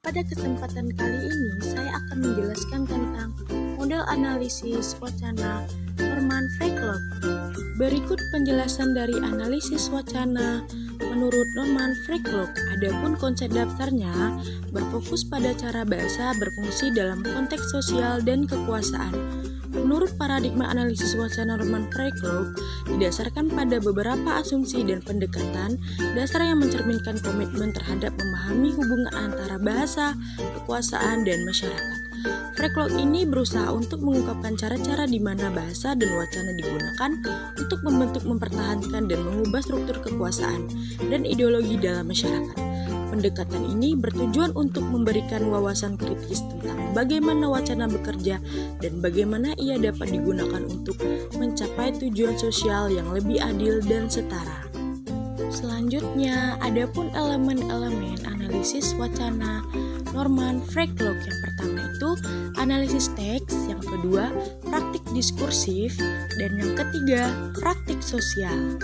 Pada kesempatan kali ini, saya akan menjelaskan tentang model analisis wacana Norman Freiklok. Berikut penjelasan dari analisis wacana menurut Norman Freiklok. Adapun konsep dasarnya berfokus pada cara bahasa berfungsi dalam konteks sosial dan kekuasaan. Menurut paradigma analisis wacana Norman Freiklok, didasarkan pada beberapa asumsi dan pendekatan dasar yang mencerminkan komitmen terhadap memahami hubungan antara bahasa, kekuasaan, dan masyarakat. Freiklok ini berusaha untuk mengungkapkan cara-cara di mana bahasa dan wacana digunakan untuk membentuk, mempertahankan, dan mengubah struktur kekuasaan dan ideologi dalam masyarakat. Pendekatan ini bertujuan untuk memberikan wawasan kritis tentang bagaimana wacana bekerja dan bagaimana ia dapat digunakan untuk mencapai tujuan sosial yang lebih adil dan setara. Selanjutnya, adapun elemen-elemen analisis wacana Norman Freiklok. Yang pertama itu analisis teks, yang kedua praktik diskursif, dan yang ketiga praktik sosial.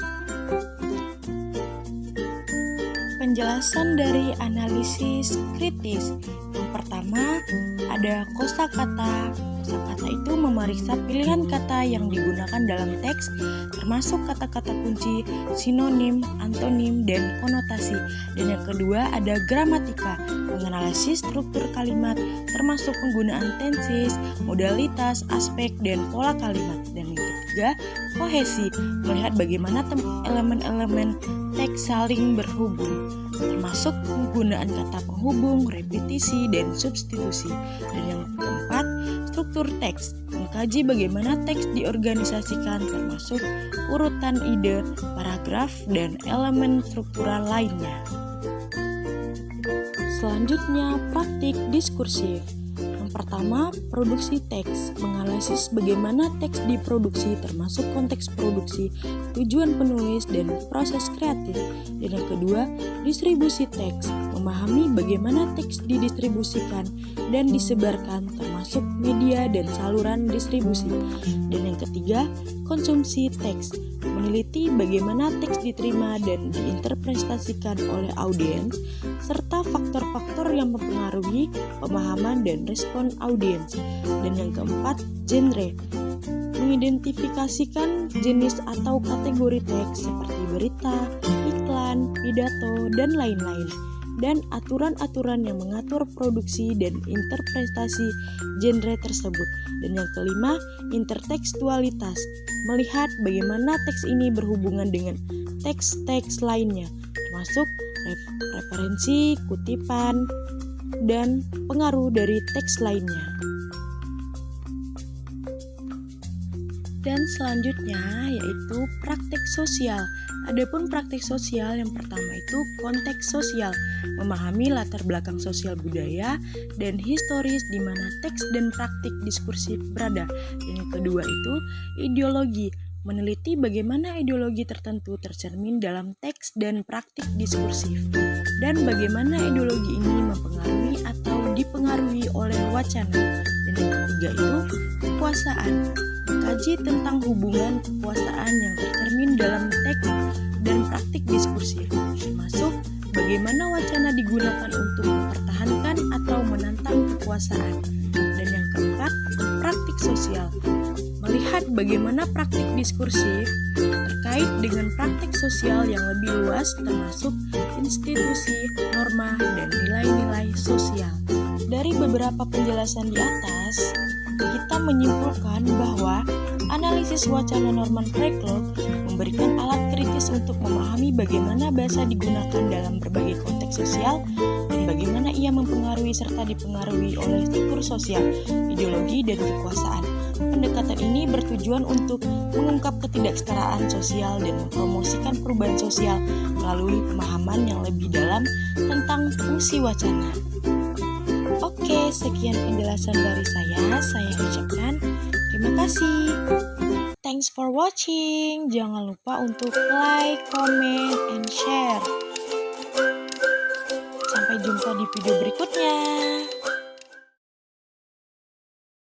Penjelasan dari analisis kritis. Yang pertama, ada kosakata. Kosakata itu memeriksa pilihan kata yang digunakan dalam teks, termasuk kata-kata kunci, sinonim, antonim, dan konotasi. Dan yang kedua, ada gramatika, menganalisis struktur kalimat, termasuk penggunaan tenses, modalitas, aspek, dan pola kalimat. Dan yang ketiga, kohesi, melihat bagaimana elemen-elemen teks saling berhubung, termasuk penggunaan kata penghubung, repetisi, dan substitusi. Dan yang keempat, struktur teks, mengkaji bagaimana teks diorganisasikan, termasuk urutan ide, paragraf, dan elemen struktural lainnya. Selanjutnya, praktik diskursif. Yang pertama, produksi teks, menganalisis bagaimana teks diproduksi termasuk konteks produksi, tujuan penulis, dan proses kreatif. Dan yang kedua, distribusi teks, memahami bagaimana teks didistribusikan dan disebarkan termasuk media dan saluran distribusi. Dan yang ketiga, konsumsi teks, meneliti bagaimana teks diterima dan diinterpretasikan oleh audiens, serta faktor-faktor yang mempengaruhi pemahaman dan respon audiens. Dan yang keempat, genre, mengidentifikasikan jenis atau kategori teks seperti berita, iklan, pidato, dan lain-lain, dan aturan-aturan yang mengatur produksi dan interpretasi genre tersebut. Dan yang kelima, intertekstualitas, melihat bagaimana teks ini berhubungan dengan teks-teks lainnya, termasuk referensi, kutipan, dan pengaruh dari teks lainnya. Dan selanjutnya yaitu praktek sosial. Adapun praktek sosial yang pertama itu konteks sosial, memahami latar belakang sosial budaya dan historis di mana teks dan praktik diskursif berada. Dan yang kedua itu ideologi, meneliti bagaimana ideologi tertentu tercermin dalam teks dan praktik diskursif dan bagaimana ideologi ini mempengaruhi atau dipengaruhi oleh wacana. Dan yang ketiga itu kekuasaan, mengkaji tentang hubungan kekuasaan yang tercermin dalam teks dan praktik diskursif, termasuk bagaimana wacana digunakan untuk mempertahankan atau menantang kekuasaan. Dan yang keempat, praktik sosial, melihat bagaimana praktik diskursif terkait dengan praktik sosial yang lebih luas, termasuk institusi, norma, dan nilai-nilai sosial. Dari beberapa penjelasan di atas, kita menyimpulkan bahwa analisis wacana Norman Freiklok memberikan alat kritis untuk memahami bagaimana bahasa digunakan dalam berbagai konteks sosial dan bagaimana ia mempengaruhi serta dipengaruhi oleh struktur sosial, ideologi, dan kekuasaan. Pendekatan ini bertujuan untuk mengungkap ketidaksetaraan sosial dan mempromosikan perubahan sosial melalui pemahaman yang lebih dalam tentang fungsi wacana. Oke, sekian penjelasan dari saya ucapkan terima kasih. Thanks for watching. Jangan lupa untuk like, comment, and share. Sampai jumpa di video berikutnya.